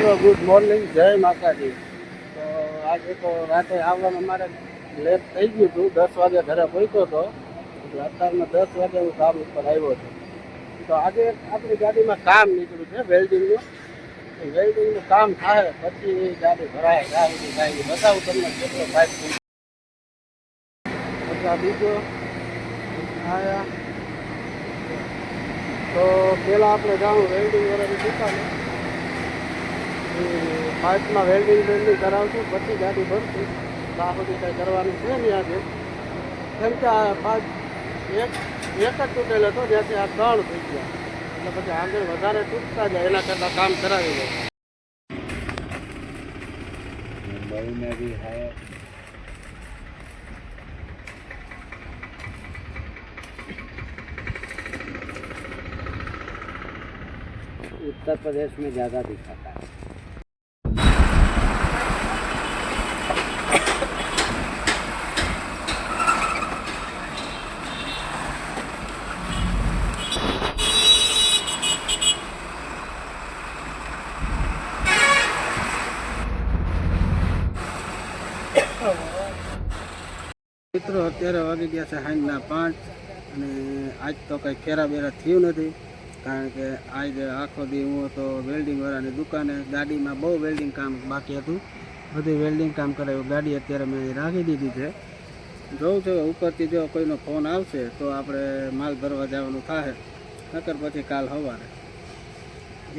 Good morning, જય માતાજી. તો આજે તો રાતે આવવાનું અમારે લેટ થઈ ગયું હતું. 10 વાગે ઘરે પહોંચ્યો હતો, એટલે અત્યારમાં 10 વાગે હું કામ ઉપર આવ્યો છું. તો આજે આપણી ગાડીમાં કામ નીકળ્યું છે વેલ્ડિંગનું. વેલ્ડિંગનું કામ થાય પછી ગાડી ભરાય ગાડી થાય બતાવું તમને કેટલો પાઇપ થઈ એટલે બીજો આયા. તો પહેલાં આપણે જાણું વેલ્ડિંગ વાળાની દુકાને પાઇપમાં વેલ્ડિંગ કરાવશું, પછી ગાડી ભરશું. તો આ બધું કંઈ કરવાનું છે નહીં આજે, કેમ કે આ પાઇપ એક જ તૂટેલો હતો, જ્યાંથી આ 3 થઈ ગયા. એટલે પછી આગળ વધારે તૂટતા જાય એના કરતાં કામ કરાવી દે. मुंबई में भी है, उत्तर प्रदेश में ज़्यादा दिखाता है. મિત્રો અત્યારે વાગી ગયા છે સાંજના 5 અને આજ તો કંઈ ફેરાબેરા થયું નથી, કારણ કે આજે આખો દી હું હતો વેલ્ડિંગવાળાની દુકાને. ગાડીમાં બહુ વેલ્ડિંગ કામ બાકી હતું, બધું વેલ્ડિંગ કામ કરાવ્યું. ગાડી અત્યારે મેં રાખી દીધી છે. જોઉં છું ઉપરથી જો કોઈનો ફોન આવશે તો આપણે માલ ભરવા જવાનું થાય, નકર પછી કાલ સવારે.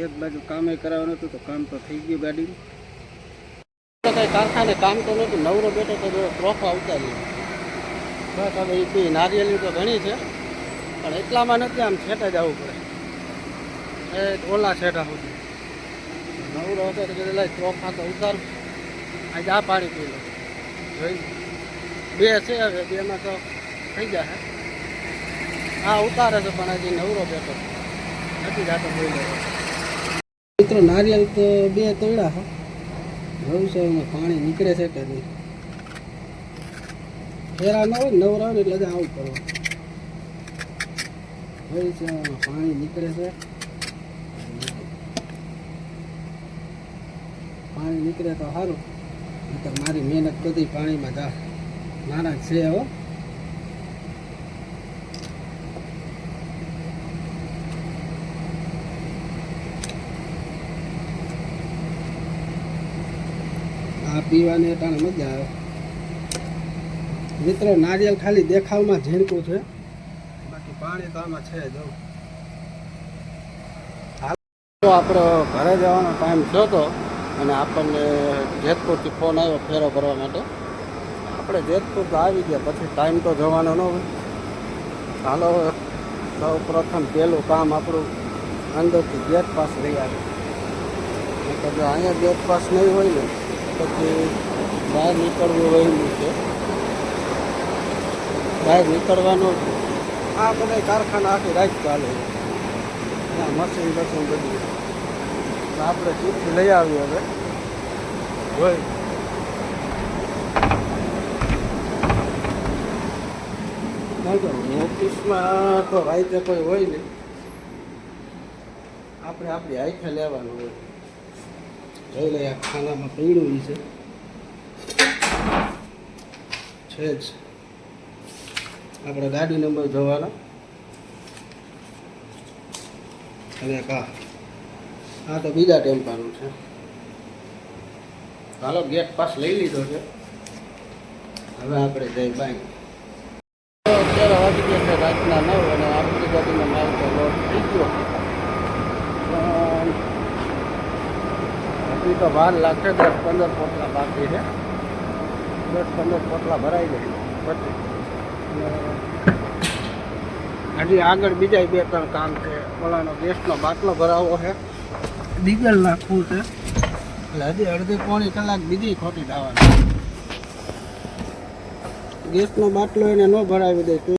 એક બાજુ કામે કરાવવાનું હતું તો કામ તો થઈ ગયું ગાડીનું. કંઈ કારખાને કામ તો નહોતું, નવરો બેઠો તો ટ્રોફા ઉતારી. બસ હવે એ નારિયેળની તો ઘણી છે, પણ એટલામાં નથી, આમ છેટા જવું પડે એ ઓલા છેટા સુધી. નવરો હતો તો કીધું લઈ ચોખા તો ઉતાર, આજે આ પાણી પી લો. જોઈ 2 છે, હવે 2માં તો થઈ જશે. હા ઉતારે છે, પણ હજી નવરો બેઠો નથી જાતો જોઈ લે. મિત્રો નારિયેળ તો 2 તોડ્યા છે, જોયું છે એમાં પાણી નીકળે છે કે નહીં. ફેરા ન હોય નવરા હોય એટલે આવું કરવું હોય છે. પાણી નીકળે છે, પાણી નીકળે તો સારું, તો મારી મહેનત બધી પાણીમાં જા નાના છે. હો આ પીવાની અટાણે મજા આવે. મિત્રો નારિયેળ ખાલી દેખાવમાં ઝીણકું છે, બાકી પાણી તો આમાં છે જ. આપણો ઘરે જવાનો ટાઈમ થયો હતો અને આપણને જેતપુરથી ફોન આવ્યો ફેરો ભરવા માટે. આપણે જેતપુર તો આવી ગયા, પછી ટાઈમ તો જવાનો ન હોય. ચાલો સૌ પ્રથમ પહેલું કામ આપણું અંદરથી ગેટ પાસ લઈ આવે. તો જો અહીંયા ગેટ પાસ નહીં હોય ને પછી બહાર નીકળવું રહેલું છે. બહાર નીકળવાનું આ બધા કારખાના આખી રાત ચાલે, મશીન બસીન બધું. આપણે ચીઠી લઈ આવીએ હવે. હોય ઓફિસમાં તો રાતે કોઈ હોય નહીં, આપણે આપણી હાઈફે લેવાનું હોય. જોઈ લઈએ ખાનામાં પીળું છે જ. આપણે ગાડી નંબર જોવાનો અને આ તો બીજા ટેમ્પાનું છે. હાલો ગેટ પાસ લઈ લીધો છે, હવે આપણે જઈ બાઈક. અત્યારે વાગી ગયા છે રાતના 9 અને આપણી ગાડીનો માલ તો લોડ થઈ ગયો. હજી તો વાર લાગશે, 10-15 પોટલા બાકી છે. 10-15 પોટલા ભરાઈ જાય પછી હજી આગળ બીજા 2-3 કામ છે. ઓલાનો ગેસનો બાટલો ભરાવો છે, ડીઝલ નાખવું છે, એટલે હજી અડધી-પોણી કલાક બીજી ખોટી થવાની. ગેસનો બાટલો એને ન ભરાવી દે તો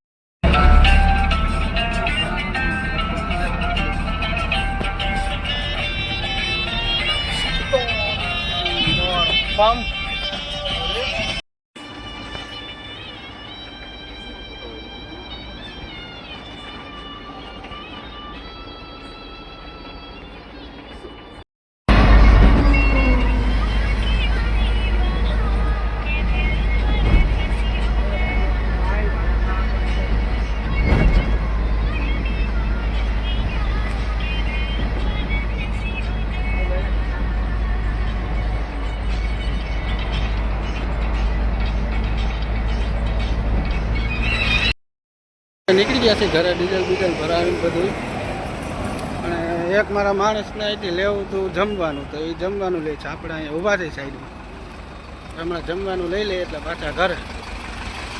નીકળી ગયા છે ઘરે ડીઝલ બીઝલ ભરાવીને બધું. અને એક મારા માણસને અહીંથી લેવું હતું જમવાનું, તો એ જમવાનું લે છે. આપણે અહીંયા ઊભા થઈ સાઈડમાં, હમણાં જમવાનું લઈ લઈએ એટલે પાછા ઘરે.